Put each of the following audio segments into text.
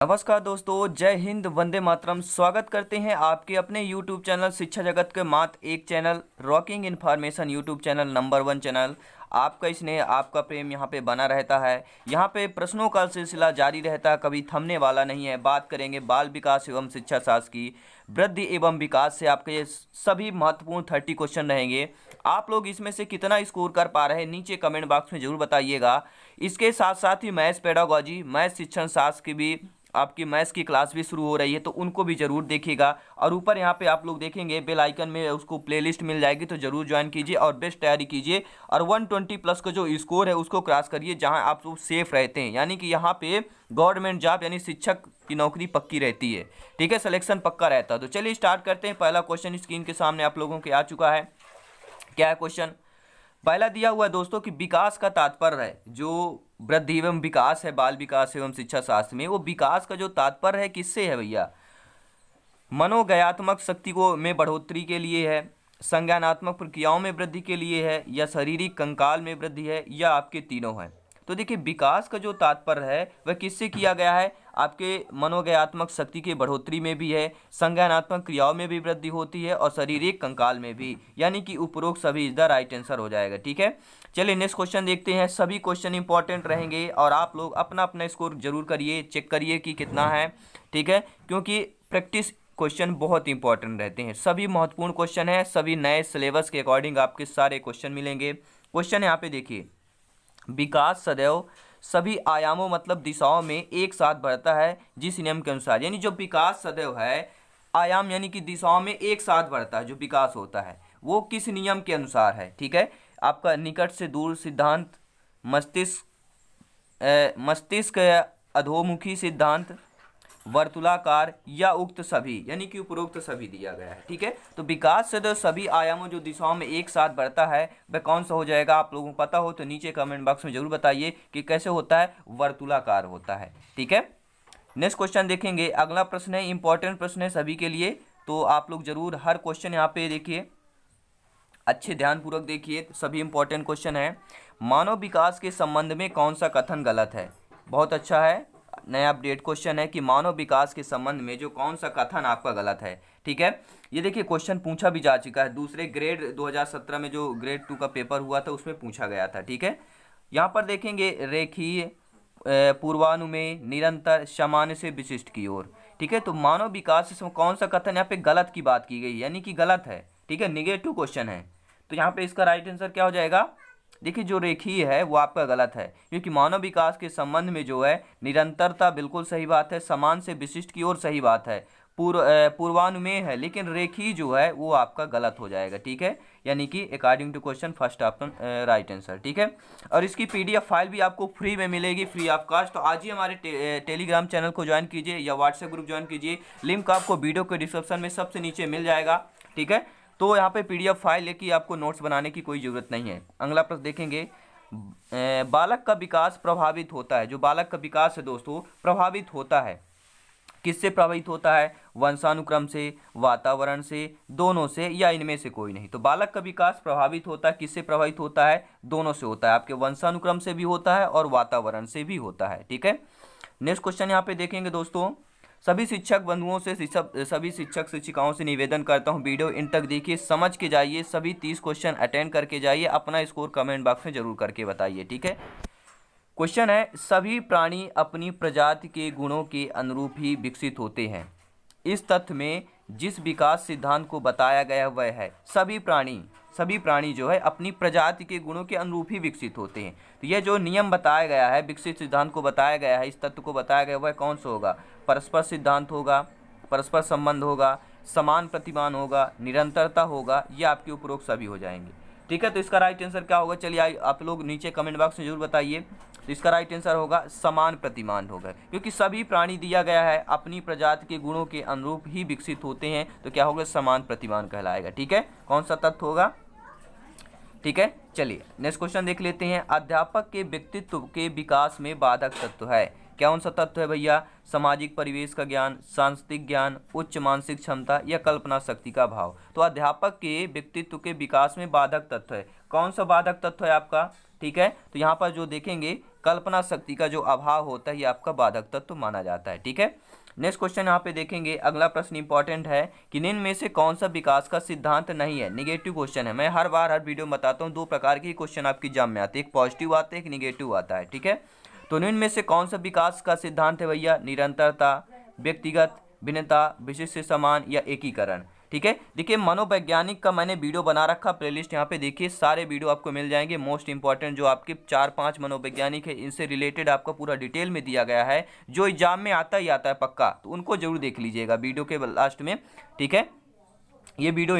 नमस्कार दोस्तों, जय हिंद, वंदे मातरम। स्वागत करते हैं आपके अपने यूट्यूब चैनल शिक्षा जगत के मात्र एक channel rocking information YouTube channel number 1 channel. आपका स्नेह, आपका प्रेम यहाँ पे बना रहता है। यहाँ पे प्रश्नों का सिलसिला जारी रहता है, कभी थमने वाला नहीं है। बात करेंगे बाल विकास एवं शिक्षा शास्त्र की वृद्धि एवं विकास से आपके ये सभी महत्वपूर्ण 30 क्वेश्चन रहेंगे। आप लोग इसमें से कितना स्कोर कर पा रहे हैं नीचे कमेंट बॉक्स में जरूर बताइएगा। इसके साथ साथ ही मैथ्स पेडागोजी, मैथ्स शिक्षण शास्त्र की भी आपकी मैथ्स की क्लास भी शुरू हो रही है, तो उनको भी जरूर देखिएगा। और ऊपर यहाँ पे आप लोग देखेंगे बेल आइकन में उसको प्लेलिस्ट मिल जाएगी, तो जरूर ज्वाइन कीजिए और बेस्ट तैयारी कीजिए। और 120 प्लस का जो स्कोर है उसको क्रॉस करिए, जहाँ आप लोग सेफ रहते हैं, यानी कि यहाँ पे गवर्नमेंट जॉब यानी शिक्षक की नौकरी पक्की रहती है। ठीक है, सिलेक्शन पक्का रहता है। तो चलिए स्टार्ट करते हैं। पहला क्वेश्चन स्क्रीन के सामने आप लोगों के आ चुका है। क्या है क्वेश्चन? पहला दिया हुआ है दोस्तों कि विकास का तात्पर्य है, जो वृद्धि एवं विकास है बाल विकास एवं शिक्षा शास्त्र में, वो विकास का जो तात्पर्य है किससे है भैया? मनोज्ञानात्मक शक्ति को में बढ़ोतरी के लिए है, संज्ञानात्मक प्रक्रियाओं में वृद्धि के लिए है, या शारीरिक कंकाल में वृद्धि है, या आपके तीनों है। तो देखिए, विकास का जो तात्पर्य है वह किससे किया गया है? आपके मनोज्ञानात्मक शक्ति की बढ़ोतरी में भी है, संज्ञानात्मक क्रियाओं में भी वृद्धि होती है, और शारीरिक कंकाल में भी, यानी कि उपरोक्त सभी इज द राइट आंसर हो जाएगा। ठीक है, चलिए नेक्स्ट क्वेश्चन देखते हैं। सभी क्वेश्चन इंपॉर्टेंट रहेंगे और आप लोग अपना अपना स्कोर जरूर करिए, चेक करिए कि कितना है। ठीक है, क्योंकि प्रैक्टिस क्वेश्चन बहुत इंपॉर्टेंट रहते हैं। सभी महत्वपूर्ण क्वेश्चन है, सभी नए सिलेबस के अकॉर्डिंग आपके सारे क्वेश्चन मिलेंगे। क्वेश्चन यहाँ पे देखिए, विकास सदैव सभी आयामों मतलब दिशाओं में एक साथ बढ़ता है जिस नियम के अनुसार। यानी जो विकास सदैव है, आयाम यानी कि दिशाओं में एक साथ बढ़ता है, जो विकास होता है वो किस नियम के अनुसार है? ठीक है, आपका निकट से दूर सिद्धांत, मस्तिष्क अधोमुखी सिद्धांत, वर्तुलाकार, या उक्त सभी, यानी कि उपरोक्त सभी दिया गया है। ठीक है, तो विकास से सभी आयामों जो दिशाओं में एक साथ बढ़ता है वह कौन सा हो जाएगा? आप लोगों को पता हो तो नीचे कमेंट बॉक्स में जरूर बताइए कि कैसे होता है। वर्तुलाकार होता है। ठीक है, नेक्स्ट क्वेश्चन देखेंगे। अगला प्रश्न है, इंपॉर्टेंट प्रश्न है सभी के लिए, तो आप लोग जरूर हर क्वेश्चन यहाँ पे देखिए, अच्छे ध्यानपूर्वक देखिए, सभी इंपॉर्टेंट क्वेश्चन है। मानव विकास के संबंध में कौन सा कथन गलत है? बहुत अच्छा है, नया अपडेट क्वेश्चन है कि मानव विकास के संबंध में जो कौन सा कथन आपका गलत है। ठीक है, ये देखिए क्वेश्चन पूछा भी जा चुका है, दूसरे ग्रेड 2017 में जो ग्रेड 2 का पेपर हुआ था उसमें पूछा गया था। ठीक है, यहाँ पर देखेंगे रेखीय, पूर्वानुमेय, निरंतर, सामान्य से विशिष्ट की ओर। ठीक है, तो मानव विकास से कौन सा कथन यहाँ पे गलत की बात की गई, यानी कि गलत है। ठीक है, निगेटिव क्वेश्चन है, तो यहाँ पे इसका राइट आंसर क्या हो जाएगा? देखिए, जो रेखीय है वो आपका गलत है, क्योंकि मानव विकास के संबंध में जो है निरंतरता बिल्कुल सही बात है, समान से विशिष्ट की ओर सही बात है, पूर्वानुमेय है, लेकिन रेखीय जो है वो आपका गलत हो जाएगा। ठीक है, यानी कि according to question first option right answer. ठीक है, और इसकी पीडीएफ फाइल भी आपको फ्री में मिलेगी, फ्री ऑफ कॉस्ट। तो आज ही हमारे टेलीग्राम चैनल को ज्वाइन कीजिए या व्हाट्सएप ग्रुप ज्वाइन कीजिए, लिंक आपको वीडियो के डिस्क्रिप्शन में सबसे नीचे मिल जाएगा। ठीक है, तो यहाँ पे पीडीएफ फाइल लेके आपको नोट्स बनाने की कोई ज़रूरत नहीं है। अगला प्रश्न देखेंगे, बालक का विकास प्रभावित होता है, जो बालक का विकास है दोस्तों प्रभावित होता है, किससे प्रभावित होता है? वंशानुक्रम से, वातावरण से, दोनों से, या इनमें से कोई नहीं। तो बालक का विकास प्रभावित होता है, किससे प्रभावित होता है? दोनों से होता है, आपके वंशानुक्रम से भी होता है और वातावरण से भी होता है। ठीक है, नेक्स्ट क्वेश्चन यहाँ पे देखेंगे दोस्तों। सभी शिक्षक बंधुओं से, सभी शिक्षक शिक्षिकाओं से निवेदन करता हूं, वीडियो इन तक देखिए, समझ के जाइए, सभी 30 क्वेश्चन अटेंड करके जाइए, अपना स्कोर कमेंट बॉक्स में जरूर करके बताइए। ठीक है, क्वेश्चन है, सभी प्राणी अपनी प्रजाति के गुणों के अनुरूप ही विकसित होते हैं। इस तथ्य में जिस विकास सिद्धांत को बताया गया वह है, सभी प्राणी जो है अपनी प्रजाति के गुणों के अनुरूप ही विकसित होते हैं। तो यह जो नियम बताया गया है, विकसित सिद्धांत को बताया गया है, इस तत्व को बताया गया वह कौन सा होगा? परस्पर सिद्धांत होगा, परस्पर संबंध होगा, समान प्रतिमान होगा, निरंतरता होगा, या आपके उपरोक्त सभी हो जाएंगे। ठीक है, तो इसका राइट आंसर क्या होगा? चलिए आप लोग नीचे कमेंट बॉक्स में जरूर बताइए। तो इसका राइट आंसर होगा समान प्रतिमान होगा, क्योंकि सभी प्राणी दिया गया है अपनी प्रजाति के गुणों के अनुरूप ही विकसित होते हैं, तो क्या होगा? समान प्रतिमान कहलाएगा। ठीक है, कौन सा तत्व होगा? ठीक है, चलिए नेक्स्ट क्वेश्चन देख लेते हैं। अध्यापक के व्यक्तित्व के विकास में बाधक तत्व है, कौन सा तत्व है भैया? सामाजिक परिवेश का ज्ञान, सांस्कृतिक ज्ञान, उच्च मानसिक क्षमता, या कल्पना शक्ति का भाव। तो अध्यापक के व्यक्तित्व के विकास में बाधक तत्व है, कौन सा बाधक तत्व है आपका? ठीक है, तो यहाँ पर जो देखेंगे कल्पना शक्ति का जो अभाव होता है ये आपका बाधक तत्व माना जाता है। ठीक है, नेक्स्ट क्वेश्चन यहाँ पे देखेंगे। अगला प्रश्न इंपॉर्टेंट है कि निम्न में से कौन सा विकास का सिद्धांत नहीं है। निगेटिव क्वेश्चन है। मैं हर बार हर वीडियो में बताता हूँ दो प्रकार के क्वेश्चन आपकी एग्जाम में आते हैं, एक पॉजिटिव आता है, एक निगेटिव आता है। ठीक है, तो निम्न में से कौन सा विकास का सिद्धांत है भैया? निरंतरता, व्यक्तिगत भिन्नता, विशिष्ट समान या एकीकरण। ठीक है, देखिए मनोवैज्ञानिक का मैंने वीडियो बना रखा, प्लेलिस्ट यहाँ पे देखिए, सारे वीडियो आपको मिल जाएंगे। मोस्ट इंपॉर्टेंट जो आपके 4-5 मनोवैज्ञानिक है इनसे रिलेटेड आपका पूरा डिटेल में दिया गया है, जो एग्जाम में आता ही आता है पक्का, तो उनको जरूर देख लीजिएगा वीडियो के लास्ट में। ठीक है, ये वीडियो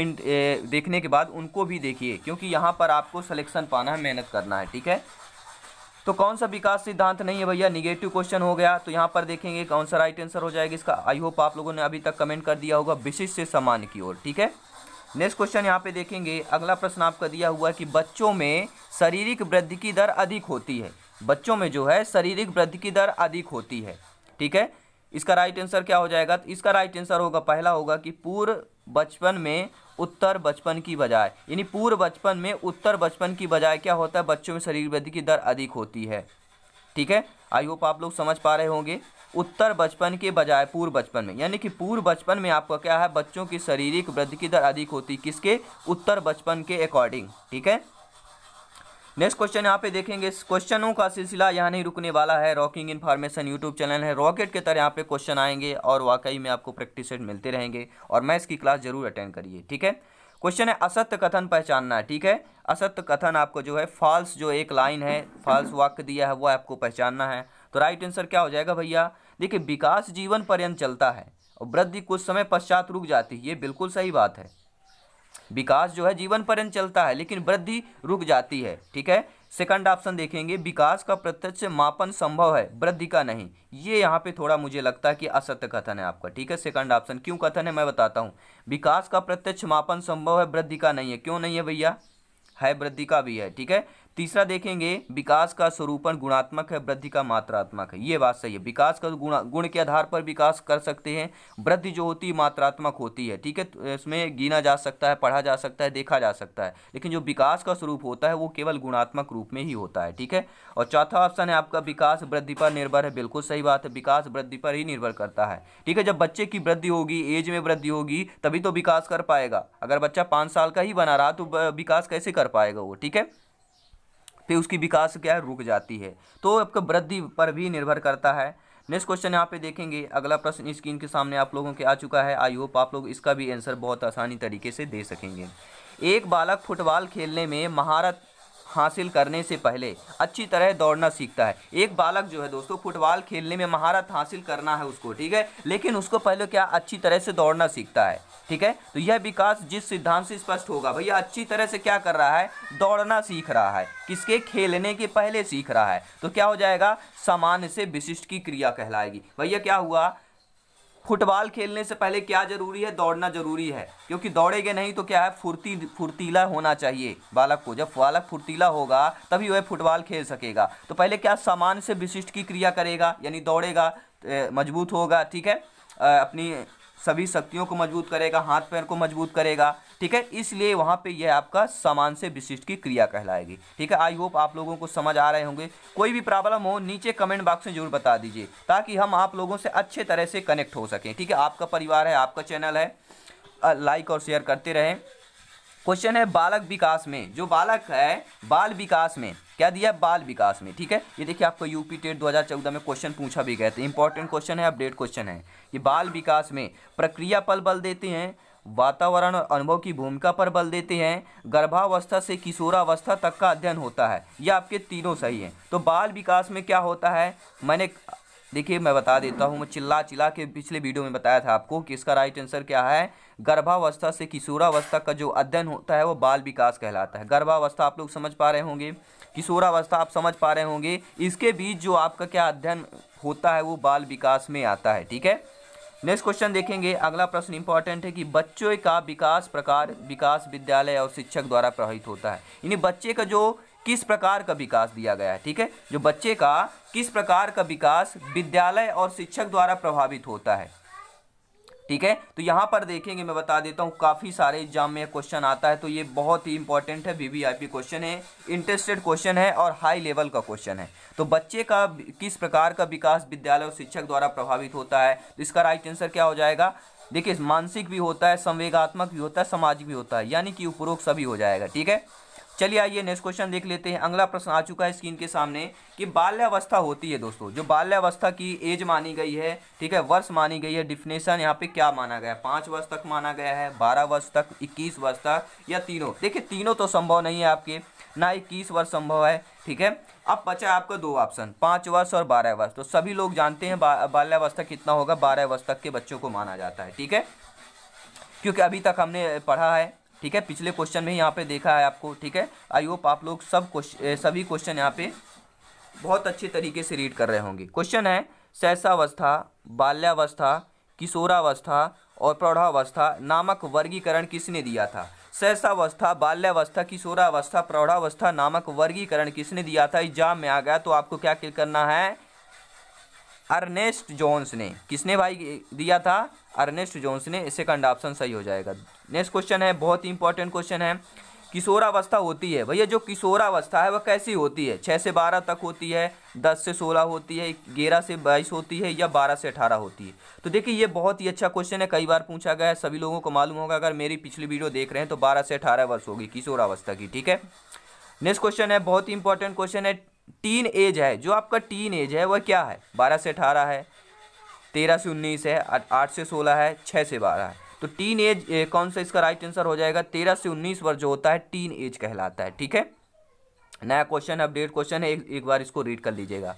देखने के बाद उनको भी देखिए, क्योंकि यहाँ पर आपको सिलेक्शन पाना है, मेहनत करना है। ठीक है, तो कौन सा विकास सिद्धांत नहीं है भैया? निगेटिव क्वेश्चन हो गया। तो यहाँ पर देखेंगे कौन सा राइट आंसर हो जाएगा इसका। आई होप आप लोगों ने अभी तक कमेंट कर दिया होगा, विशिष्ट से समान की ओर। ठीक है, नेक्स्ट क्वेश्चन यहाँ पे देखेंगे। अगला प्रश्न आपका दिया हुआ है कि बच्चों में शारीरिक वृद्धि की दर अधिक होती है। बच्चों में जो है शारीरिक वृद्धि की दर अधिक होती है। ठीक है, इसका राइट आंसर क्या हो जाएगा? तो इसका राइट आंसर होगा, पहला होगा कि पूर्व बचपन में उत्तर बचपन की बजाय, यानी पूर्व बचपन में उत्तर बचपन की बजाय क्या होता है? बच्चों में शारीरिक वृद्धि की दर अधिक होती है। ठीक है, आई होप आप लोग समझ पा रहे होंगे। उत्तर बचपन के बजाय पूर्व बचपन में, यानी कि पूर्व बचपन में आपका क्या है? बच्चों की शारीरिक वृद्धि की दर अधिक होती, किसके? उत्तर बचपन के अकॉर्डिंग। ठीक है, नेक्स्ट क्वेश्चन यहाँ पे देखेंगे। क्वेश्चनों का सिलसिला यहाँ नहीं रुकने वाला है। रॉकिंग इन्फॉर्मेशन यूट्यूब चैनल है, रॉकेट की तरह यहाँ पे क्वेश्चन आएंगे और वाकई में आपको प्रैक्टिस सेट मिलते रहेंगे, और मैथ्स की क्लास जरूर अटेंड करिए। ठीक है, क्वेश्चन है असत्य कथन पहचानना है। ठीक है, असत्य कथन आपको जो है फॉल्स, जो एक लाइन है फॉल्स वाक्य दिया है वो आपको पहचानना है। तो राइट आंसर क्या हो जाएगा भैया? देखिए, विकास जीवन पर्यंत चलता है और वृद्धि कुछ समय पश्चात रुक जाती है, ये बिल्कुल सही बात है। विकास जो है जीवन पर्यंत चलता है लेकिन वृद्धि रुक जाती है। ठीक है, सेकंड ऑप्शन देखेंगे, विकास का प्रत्यक्ष मापन संभव है, वृद्धि का नहीं। ये यहाँ पे थोड़ा मुझे लगता है कि असत्य कथन है आपका। ठीक है, सेकंड ऑप्शन क्यों कथन है मैं बताता हूँ। विकास का प्रत्यक्ष मापन संभव है, वृद्धि का नहीं है। क्यों नहीं है भैया? है, वृद्धि का भी है। ठीक है, तीसरा देखेंगे, विकास का स्वरूपन गुणात्मक है, वृद्धि का मात्रात्मक है। ये बात सही है, विकास का गुण के आधार पर विकास कर सकते हैं, वृद्धि जो होती है मात्रात्मक होती है। ठीक है, तो इसमें गिना जा सकता है, पढ़ा जा सकता है, देखा जा सकता है, लेकिन जो विकास का स्वरूप होता है वो केवल गुणात्मक रूप में ही होता है। ठीक है, और चौथा ऑप्शन है आपका, विकास वृद्धि पर निर्भर है। बिल्कुल सही बात है, विकास वृद्धि पर ही निर्भर करता है। ठीक है, जब बच्चे की वृद्धि होगी, एज में वृद्धि होगी, तभी तो विकास कर पाएगा। अगर बच्चा 5 साल का ही बना रहा तो विकास कैसे कर पाएगा वो? ठीक है, फिर उसकी विकास क्या है? रुक जाती है। तो आपका वृद्धि पर भी निर्भर करता है। नेक्स्ट क्वेश्चन यहाँ पे देखेंगे। अगला प्रश्न स्क्रीन के सामने आप लोगों के आ चुका है। आई होप आप लोग इसका भी आंसर बहुत आसानी तरीके से दे सकेंगे। एक बालक फुटबॉल खेलने में महारत हासिल करने से पहले अच्छी तरह दौड़ना सीखता है। एक बालक जो है दोस्तों फुटबॉल खेलने में महारत हासिल करना है उसको, ठीक है, लेकिन उसको पहले क्या? अच्छी तरह से दौड़ना सीखता है। ठीक है, तो यह विकास जिस सिद्धांत से स्पष्ट होगा, भैया अच्छी तरह से क्या कर रहा है? दौड़ना सीख रहा है। किसके? खेलने के पहले सीख रहा है। तो क्या हो जाएगा? सामान्य से विशिष्ट की क्रिया कहलाएगी। भैया क्या हुआ? फुटबॉल खेलने से पहले क्या जरूरी है? दौड़ना जरूरी है, क्योंकि दौड़ेंगे नहीं तो क्या है? फुर्तीला होना चाहिए बालक को। जब बालक फुर्तीला होगा तभी वह फुटबॉल खेल सकेगा। तो पहले क्या? सामान्य से विशिष्ट की क्रिया करेगा, यानी दौड़ेगा, मजबूत होगा। ठीक है, अपनी सभी शक्तियों को मजबूत करेगा, हाथ पैर को मजबूत करेगा। ठीक है, इसलिए वहाँ पे यह आपका समान से विशिष्ट की क्रिया कहलाएगी। ठीक है, आई होप आप लोगों को समझ आ रहे होंगे। कोई भी प्रॉब्लम हो नीचे कमेंट बॉक्स में जरूर बता दीजिए, ताकि हम आप लोगों से अच्छे तरह से कनेक्ट हो सकें। ठीक है, आपका परिवार है, आपका चैनल है, लाइक और शेयर करते रहें। क्वेश्चन है बालक विकास में, जो बालक है बाल विकास में क्या दिया? बाल विकास में। ठीक है, ये देखिए आपको यूपी टेट 2014 में क्वेश्चन पूछा भी गया था। इंपॉर्टेंट क्वेश्चन है, अपडेट क्वेश्चन है। ये बाल विकास में प्रक्रिया पर बल देते हैं, वातावरण और अनुभव की भूमिका पर बल देते हैं, गर्भावस्था से किशोरावस्था तक का अध्ययन होता है। ये आपके तीनों सही हैं। तो बाल विकास में क्या होता है? देखिए मैं बता देता हूँ, मैं चिल्ला के पिछले वीडियो में बताया था आपको कि इसका राइट आंसर क्या है। गर्भावस्था से किशोरावस्था का जो अध्ययन होता है वो बाल विकास कहलाता है। गर्भावस्था आप लोग समझ पा रहे होंगे, किशोरावस्था आप समझ पा रहे होंगे, इसके बीच जो आपका क्या अध्ययन होता है वो बाल विकास में आता है। ठीक है, नेक्स्ट क्वेश्चन देखेंगे। अगला प्रश्न इंपॉर्टेंट है कि बच्चों का विकास प्रकार विकास विद्यालय और शिक्षक द्वारा प्रभावित होता है। यानी बच्चे का जो किस प्रकार का विकास दिया गया है। ठीक है, जो बच्चे का किस प्रकार का विकास विद्यालय और शिक्षक द्वारा प्रभावित होता है। ठीक है। तो यहाँ पर देखेंगे, मैं बता देता हूँ, काफ़ी सारे एग्जाम में क्वेश्चन आता है, तो ये बहुत ही इंपॉर्टेंट है, वीवीआईपी क्वेश्चन है, इंटरेस्टेड क्वेश्चन है और हाई लेवल का क्वेश्चन है। तो बच्चे का किस प्रकार का विकास विद्यालय और शिक्षक द्वारा प्रभावित होता है, तो इसका राइट आंसर क्या हो जाएगा? देखिए, मानसिक भी होता है, संवेगात्मक भी होता है, सामाजिक भी होता है, यानी कि उपरोक्त सभी हो जाएगा। ठीक है, चलिए आइए नेक्स्ट क्वेश्चन देख लेते हैं। अगला प्रश्न आ चुका है स्क्रीन के सामने कि बाल्यावस्था होती है दोस्तों, जो बाल्यावस्था की एज मानी गई है, ठीक है, वर्ष मानी गई है, डिफिनेशन यहाँ पे क्या माना गया है? 5 वर्ष तक माना गया है, 12 वर्ष तक, 21 वर्ष तक, या तीनों? देखिए, तीनों तो संभव नहीं है आपके, ना 21 वर्ष संभव है। ठीक है, अब बचा आपका 2 ऑप्शन, 5 वर्ष और 12 वर्ष। तो सभी लोग जानते हैं बाल्यावस्था कितना होगा, 12 वर्ष तक के बच्चों को माना जाता है। ठीक है, क्योंकि अभी तक हमने पढ़ा है, ठीक है, पिछले क्वेश्चन में यहाँ पे देखा है आपको। ठीक है, आई होप आप लोग सभी क्वेश्चन यहाँ पे बहुत अच्छे तरीके से रीड कर रहे होंगे। क्वेश्चन है, शैशवावस्था, बाल्यावस्था, किशोरावस्था और प्रौढ़ावस्था नामक वर्गीकरण किसने दिया था? शैशवावस्था, बाल्यावस्था, किशोरावस्था, प्रौढ़ावस्था नामक वर्गीकरण किसने दिया था? एग्जाम में आ गया तो आपको क्या क्लिक करना है? अर्नेस्ट जोन्स ने। किसने भाई दिया था? अर्नेस्ट जोन्स ने। सेकंड ऑप्शन सही हो जाएगा। नेक्स्ट क्वेश्चन है, बहुत ही इंपॉर्टेंट क्वेश्चन है, किशोरावस्था होती है भैया, जो किशोरावस्था है वह कैसी होती है? 6 से 12 तक होती है, 10 से 16 होती है, 11 से 22 होती है, या 12 से 18 होती है? तो देखिए, ये बहुत ही अच्छा क्वेश्चन है, कई बार पूछा गया है, सभी लोगों को मालूम होगा अगर मेरी पिछली वीडियो देख रहे हैं तो 12 से 18 वर्ष होगी किशोरावस्था की। ठीक है, नेक्स्ट क्वेश्चन है, बहुत ही इंपॉर्टेंट क्वेश्चन है, टीन एज है, जो आपका टीन एज है वह क्या है? 12 से 18 है, 13 से 19 है, 8 से 16 है, 6 से 12 है। तो टीन एज कौन सा इसका राइट आंसर हो जाएगा? 13 से 19 वर्ष जो होता है टीन एज कहलाता है। ठीक है, नया क्वेश्चन, अपडेट क्वेश्चन है, एक बार इसको रीड कर लीजिएगा।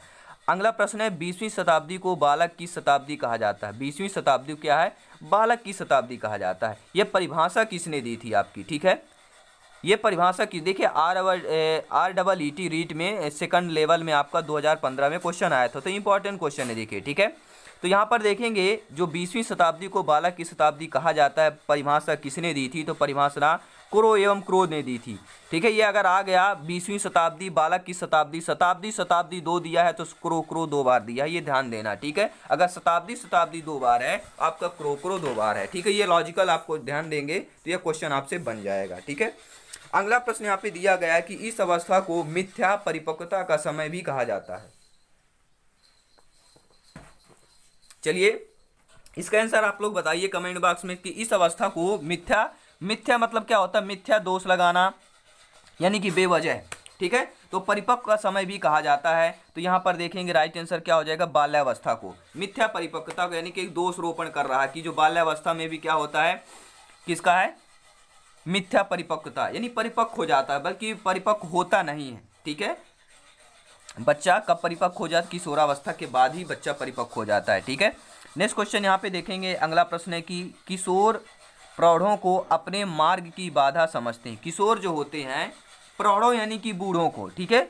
अगला प्रश्न है, 20वीं शताब्दी को बालक की शताब्दी कहा जाता है। 20वीं शताब्दी क्या है? बालक की शताब्दी कहा जाता है। यह परिभाषा किसने दी थी आपकी? ठीक है, ये परिभाषा की, देखिए REET रीट में सेकंड लेवल में आपका 2015 में क्वेश्चन आया था, तो इंपॉर्टेंट क्वेश्चन है, देखिए। ठीक है, तो यहाँ पर देखेंगे, जो 20वीं शताब्दी को बालक की शताब्दी कहा जाता है, परिभाषा किसने दी थी? तो परिभाषा क्रो एवं क्रोध ने दी थी। ठीक है, ये अगर आ गया 20वीं शताब्दी, बालक की शताब्दी, शताब्दी 2 दिया है तो क्रो 2 बार दिया है, ये ध्यान देना। ठीक है, अगर शताब्दी 2 बार है, आपका क्रो 2 बार है। ठीक है, ये लॉजिकल आपको ध्यान देंगे तो ये क्वेश्चन आपसे बन जाएगा। ठीक है, अगला प्रश्न यहाँ पे दिया गया है कि इस अवस्था को मिथ्या परिपक्वता का समय भी कहा जाता है। चलिए, इसका आंसर आप लोग बताइए कमेंट बॉक्स में कि इस अवस्था को मिथ्या मतलब क्या होता है? मिथ्या दोष लगाना, यानी कि बेवजह। ठीक है, तो परिपक्व का समय भी कहा जाता है। तो यहाँ पर देखेंगे राइट आंसर क्या हो जाएगा? बाल्यावस्था को मिथ्या परिपक्वता को, यानी कि एक दोष रोपण कर रहा है कि जो बाल्यावस्था में भी क्या होता है, किसका है? मिथ्या परिपक्वता, यानी परिपक्व हो जाता है, बल्कि परिपक्व होता नहीं है। ठीक है, बच्चा कब परिपक्व हो जाता है? किशोरावस्था के बाद ही बच्चा परिपक्व हो जाता है। ठीक है, नेक्स्ट क्वेश्चन यहाँ पे देखेंगे, अगला प्रश्न है कि किशोर प्रौढ़ों को अपने मार्ग की बाधा समझते हैं। किशोर जो होते हैं, प्रौढ़ों यानी कि बूढ़ों को, ठीक है,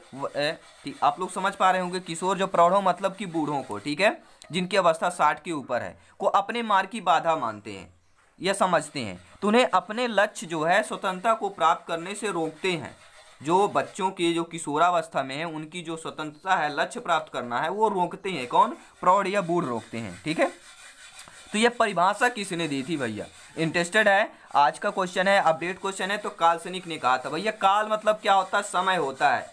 आप लोग समझ पा रहे होंगे, किशोर जो प्रौढ़ों मतलब कि बूढ़ों को, ठीक है, जिनकी अवस्था 60 के ऊपर है, को अपने मार्ग की बाधा मानते हैं या समझते हैं, तो उन्हें अपने लक्ष्य जो है स्वतंत्रता को प्राप्त करने से रोकते हैं। जो बच्चों के जो किशोरावस्था में है, उनकी जो स्वतंत्रता है, लक्ष्य प्राप्त करना है, वो रोकते हैं। कौन? प्रौढ़ या बूढ़ रोकते हैं। ठीक है, तो ये परिभाषा किसने दी थी भैया? इंटरेस्टेड है? आज का क्वेश्चन है, अपडेट क्वेश्चन है, तो काल्पनिक ने कहा था। भैया काल मतलब क्या होता है? समय होता है।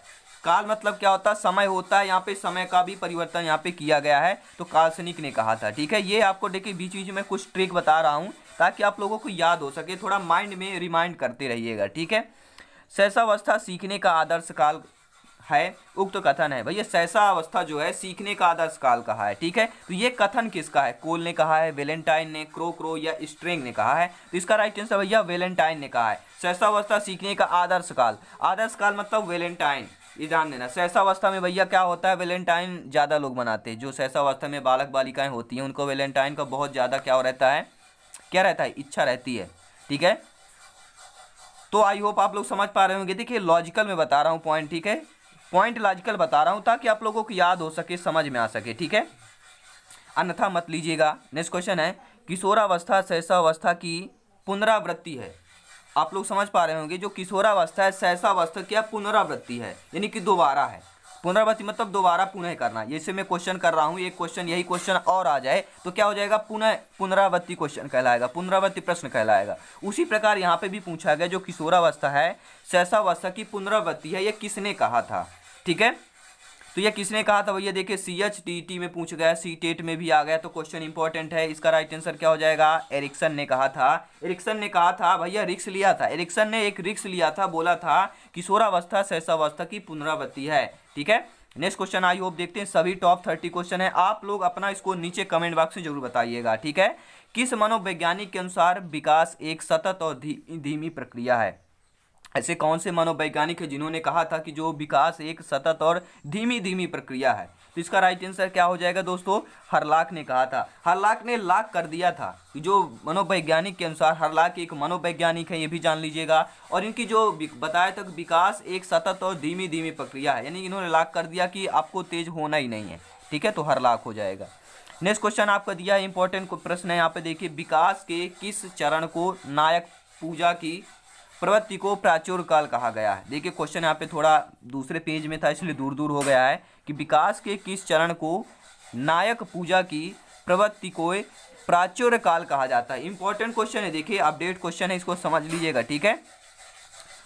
काल मतलब क्या होता है? समय होता है। यहाँ पे समय का भी परिवर्तन यहाँ पे किया गया है, तो काल्पनिक ने कहा था। ठीक है, ये आपको देखिए बीच बीच में कुछ ट्रिक बता रहा हूँ ताकि आप लोगों को याद हो सके, थोड़ा माइंड में रिमाइंड करते रहिएगा। ठीक है, शैशवावस्था सीखने का आदर्श काल है, उक्त कथन है। भैया शैशवावस्था जो है सीखने का आदर्श काल कहा है। ठीक है, तो ये कथन किसका है? कोल ने कहा है, वेलेंटाइन ने, क्रो या स्ट्रेंग ने कहा है? तो इसका राइट आंसर भैया वेलेंटाइन ने कहा है। शैशवावस्था सीखने का आदर्श काल, आदर्श काल मतलब वेलेंटाइन, ये ध्यान देना। शैशवावस्था में भैया क्या होता है? वेलेंटाइन ज़्यादा लोग मनाते हैं। जो शैशवावस्था में बालक बालिकाएं होती हैं, उनको वेलेंटाइन का बहुत ज़्यादा क्या रहता है? क्या रहता है? इच्छा रहती है। ठीक है, तो आई होप आप लोग समझ पा रहे होंगे। देखिए लॉजिकल में बता रहा हूँ पॉइंट, ठीक है, पॉइंट लॉजिकल बता रहा हूँ ताकि आप लोगों को याद हो सके, समझ में आ सके। ठीक है, अन्यथा मत लीजिएगा। नेक्स्ट क्वेश्चन है, किशोरावस्था शैशवावस्था की पुनरावृत्ति है। आप लोग समझ पा रहे होंगे, जो किशोरावस्था है, शैशवावस्था क्या पुनरावृत्ति है, यानी कि दोबारा है। पुनरावृत्ति मतलब दोबारा पुनः करना। जैसे मैं क्वेश्चन कर रहा हूँ, एक क्वेश्चन यही क्वेश्चन और आ जाए तो क्या हो जाएगा, पुनरावृत्ति क्वेश्चन कहलाएगा, पुनरावृत्ति प्रश्न कहलाएगा। उसी प्रकार यहाँ पे भी पूछा गया जो किशोरावस्था है, शैशवावस्था की पुनरावृत्ति है, ये किसने कहा था। ठीक है, तो ये किसने कहा था भैया, देखिए CHTT में पूछ गया, CTET में भी आ गया, तो क्वेश्चन इंपॉर्टेंट है। इसका राइट आंसर क्या हो जाएगा, एरिक्सन ने कहा था। एरिक्सन ने कहा था भैया, रिक्स लिया था, एरिक्सन ने एक रिक्स लिया था, बोला था किशोरावस्था शैशवावस्था की पुनरावृत्ति है। ठीक है, नेक्स्ट क्वेश्चन आई होप देखते हैं, सभी टॉप 30 क्वेश्चन है, आप लोग अपना इसको नीचे कमेंट बॉक्स में जरूर बताइएगा। ठीक है, किस मनोवैज्ञानिक के अनुसार विकास एक सतत और धीमी प्रक्रिया है। ऐसे कौन से मनोवैज्ञानिक है जिन्होंने कहा था कि जो विकास एक सतत और धीमी प्रक्रिया है। तो इसका राइट आंसर क्या हो जाएगा दोस्तों, हरलाक ने कहा था। हरलाक ने लॉक कर दिया था कि जो मनोवैज्ञानिक के अनुसार, हरलाक एक मनोवैज्ञानिक है, ये भी जान लीजिएगा, और इनकी जो बताया था विकास एक सतत और धीमी प्रक्रिया है, यानी इन्होंने लॉक कर दिया कि आपको तेज होना ही नहीं है। ठीक है, तो हरलाक हो जाएगा। नेक्स्ट क्वेश्चन आपका दिया है, इंपॉर्टेंट प्रश्न है यहाँ पे, देखिए विकास के किस चरण को नायक पूजा की प्रवृत्ति को प्राचुर्य काल कहा गया है। देखिए क्वेश्चन यहाँ पे थोड़ा दूसरे पेज में था इसलिए दूर हो गया है, कि विकास के किस चरण को नायक पूजा की प्रवृत्ति को प्राचुर्य काल कहा जाता है। इंपॉर्टेंट क्वेश्चन है, देखिए अपडेट क्वेश्चन है, इसको समझ लीजिएगा। ठीक है,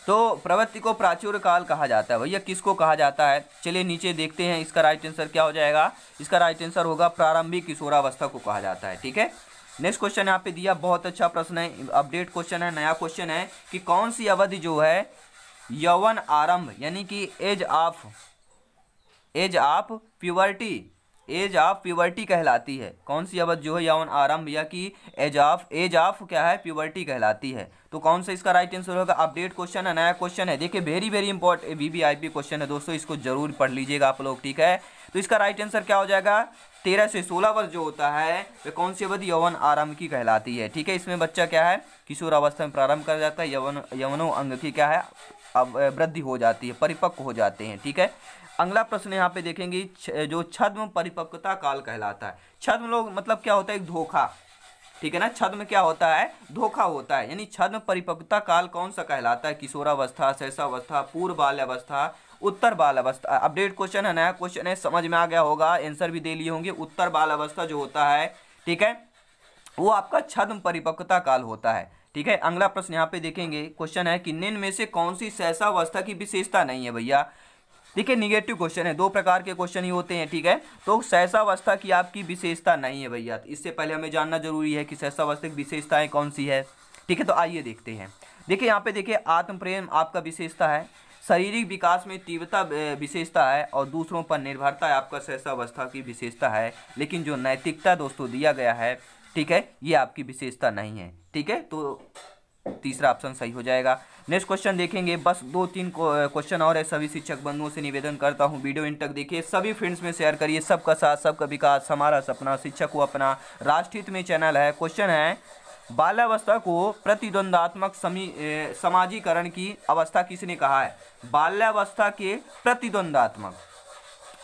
तो प्रवृत्ति को प्राचुर्य काल कहा जाता है, भैया किसको कहा जाता है। चलिए नीचे देखते हैं, इसका राइट आंसर क्या हो जाएगा, इसका राइट आंसर होगा प्रारंभिक किशोरावस्था को कहा जाता है। ठीक है, नेक्स्ट क्वेश्चन यहाँ पे दिया, बहुत अच्छा प्रश्न है, अपडेट क्वेश्चन है, नया क्वेश्चन है, कि कौन सी अवधि जो है यौवन आरंभ यानी कि एज ऑफ प्यूबर्टी कहलाती है। कौन सी अवधि जो है यौवन आरंभ या कि एज ऑफ क्या है, प्यूबर्टी कहलाती है। तो कौन सा इसका राइट आंसर होगा, अपडेट क्वेश्चन है, नया क्वेश्चन है। देखिए वेरी इंपॉर्टेंट VVIP क्वेश्चन है दोस्तों, इसको जरूर पढ़ लीजिएगा आप लोग। ठीक है, तो इसका राइट आंसर क्या हो जाएगा, 13 से 16 वर्ष जो होता है वह कौन सी अवधि यौवन आरंभ की कहलाती है। ठीक है, इसमें बच्चा क्या है, किशोरावस्था में प्रारंभ कर जाता है, यौवनो अंग की क्या है, अब वृद्धि हो जाती है, परिपक्व हो जाते हैं। ठीक है, अगला प्रश्न यहाँ पे देखेंगे, जो छद्म परिपक्वता काल कहलाता है। छद्म लोग मतलब क्या होता है, एक धोखा। ठीक है ना, छद्म क्या होता है, धोखा होता है, यानी छद्म परिपक्वता काल कौन सा कहलाता है, किशोरावस्था, शैशवावस्था, पूर्व बाल्यावस्था, उत्तर बाल्यावस्था। अपडेट क्वेश्चन है, नया क्वेश्चन है, समझ में आ गया होगा, आंसर भी दे लिए होंगे। उत्तर बाल्यावस्था जो होता है, ठीक है, वो आपका छद्म परिपक्वता काल होता है। ठीक है, अगला प्रश्न यहाँ पे देखेंगे, क्वेश्चन है कि निम्न में से कौन सी शैशवावस्था की विशेषता नहीं है भैया। देखिए निगेटिव क्वेश्चन है, दो प्रकार के क्वेश्चन ही होते हैं। ठीक है, तो शैशवावस्था की आपकी विशेषता नहीं है भैया, इससे पहले हमें जानना जरूरी है कि शैशवावस्था की विशेषताएं कौन सी है। ठीक है, तो आइए देखते हैं। देखिए यहाँ पे देखिए, आत्म प्रेम आपका विशेषता है, शारीरिक विकास में तीव्रता विशेषता है, और दूसरों पर निर्भरता है आपका शैशवावस्था की विशेषता है। लेकिन जो नैतिकता दोस्तों दिया गया है, ठीक है, ये आपकी विशेषता नहीं है। ठीक है, तो तीसरा ऑप्शन सही हो जाएगा। नेक्स्ट क्वेश्चन देखेंगे, बस 2-3 क्वेश्चन और है। सभी शिक्षक बंधुओं से निवेदन करता हूं, वीडियो इन तक देखिए, सभी फ्रेंड्स में शेयर करिए। सबका साथ सबका विकास, हमारा सपना, शिक्षक को अपना, राष्ट्रहित में चैनल है। क्वेश्चन है, बाल्यावस्था को प्रतिद्वंदात्मक समाजीकरण की अवस्था किसने कहा है। बाल्यावस्था के प्रतिद्वंदात्मक,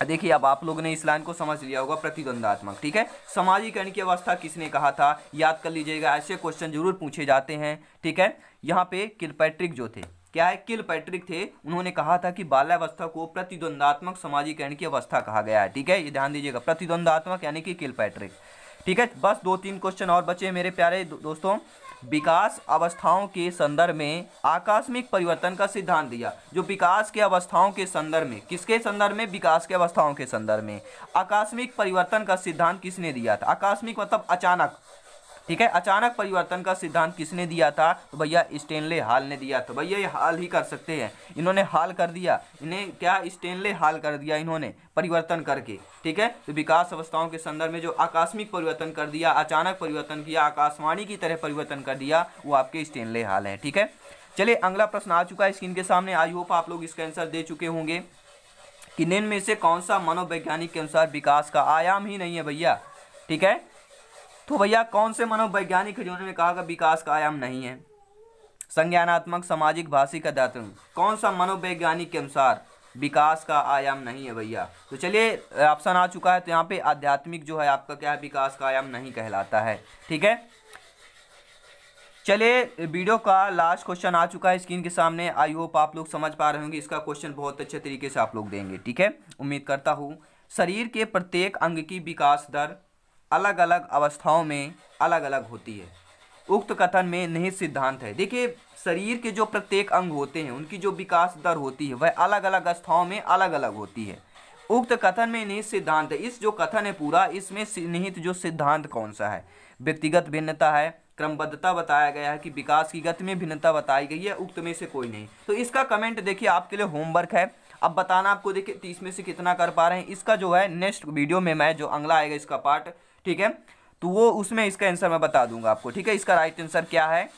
देखिए अब आप लोगों ने इस लाइन को समझ लिया होगा, प्रतिद्वंदात्मक। ठीक है, समाजीकरण की अवस्था किसने कहा था, याद कर लीजिएगा, ऐसे क्वेश्चन जरूर पूछे जाते हैं। ठीक है, यहाँ पे किलपैट्रिक जो थे, क्या है, किलपैट्रिक थे, उन्होंने कहा था कि बाल्यावस्था को प्रतिद्वंदात्मक समाजीकरण की अवस्था कहा गया है। ठीक है, ये ध्यान दीजिएगा, प्रतिद्वंदात्मक यानी कि किलपैट्रिक। ठीक है, बस 2-3 क्वेश्चन और बचे मेरे प्यारे दोस्तों। विकास अवस्थाओं के संदर्भ में आकस्मिक परिवर्तन का सिद्धांत दिया। जो विकास के अवस्थाओं के संदर्भ में, किसके संदर्भ में, विकास के अवस्थाओं के संदर्भ में आकस्मिक परिवर्तन का सिद्धांत किसने दिया था। आकस्मिक मतलब अचानक, ठीक है, अचानक परिवर्तन का सिद्धांत किसने दिया था, तो भैया स्टेनले हॉल ने दिया था। भैया ये हाल ही कर सकते हैं, इन्होंने हाल कर दिया, इन्हें क्या, स्टेनले हाल कर दिया इन्होंने परिवर्तन करके। ठीक है, तो विकास अवस्थाओं के संदर्भ में जो आकस्मिक परिवर्तन कर दिया, अचानक परिवर्तन किया, आकाशवाणी की तरह परिवर्तन कर दिया, वो आपके स्टेनले हाल है। ठीक है, चलिए अगला प्रश्न आ चुका है स्क्रीन के सामने, आई होप आप लोग इसका आंसर दे चुके होंगे कि निम्न में से कौन सा मनोवैज्ञानिक के अनुसार विकास का आयाम ही नहीं है भैया। ठीक है, तो भैया कौन से मनोवैज्ञानिक है जिन्होंने कहा कि विकास का आयाम नहीं है। संज्ञानात्मक, सामाजिक, भाषिक, आध्यात्मिक, कौन सा मनोवैज्ञानिक के अनुसार विकास का आयाम नहीं है भैया। तो चलिए ऑप्शन आ चुका है, तो यहाँ पे आध्यात्मिक जो है आपका क्या है, विकास का आयाम नहीं कहलाता है। ठीक है, चलिए, वीडियो का लास्ट क्वेश्चन आ चुका है स्क्रीन के सामने। आई होप आप लोग समझ पा रहे होंगे। इसका क्वेश्चन बहुत अच्छे तरीके से आप लोग देंगे, ठीक है, उम्मीद करता हूँ। शरीर के प्रत्येक अंग की विकास दर अलग अलग अवस्थाओं में अलग अलग होती है। उक्त कथन में निहित सिद्धांत है। देखिए, शरीर के जो प्रत्येक अंग होते हैं उनकी जो विकास दर होती है वह अलग अलग अवस्थाओं में अलग अलग होती है। उक्त कथन में निहित सिद्धांत है। इस जो कथन है पूरा, इसमें निहित जो सिद्धांत कौन सा है? व्यक्तिगत भिन्नता है, क्रमबद्धता बताया गया है कि विकास की गति में भिन्नता बताई गई है, उक्त में से कोई नहीं। तो इसका कमेंट देखिए, आपके लिए होमवर्क है। अब बताना आपको, देखिए 30 में से कितना कर पा रहे हैं। इसका जो है नेक्स्ट वीडियो में मैं जो अगला आएगा इसका पार्ट, ठीक है, तो वो उसमें इसका आंसर मैं बता दूंगा आपको, ठीक है, इसका राइट आंसर क्या है।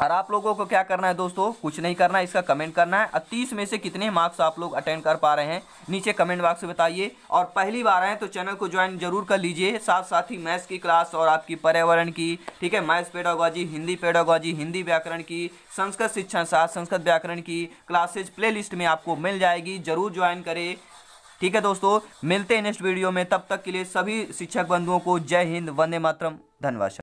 और आप लोगों को क्या करना है दोस्तों, कुछ नहीं करना है, इसका कमेंट करना है। 30 में से कितने मार्क्स आप लोग अटेंड कर पा रहे हैं नीचे कमेंट बॉक्स में बताइए। और पहली बार आए तो चैनल को ज्वाइन जरूर कर लीजिए। साथ साथ ही मैथ्स की क्लास और आपकी पर्यावरण की, ठीक है, maths pedagogy, Hindi pedagogy, Hindi व्याकरण की, संस्कृत शिक्षण शास्त्र, संस्कृत व्याकरण की क्लासेज प्लेलिस्ट में आपको मिल जाएगी, जरूर ज्वाइन करें, ठीक है दोस्तों। मिलते हैं नेक्स्ट वीडियो में, तब तक के लिए सभी शिक्षक बंधुओं को जय हिंद, वंदे मातरम, धन्यवाद।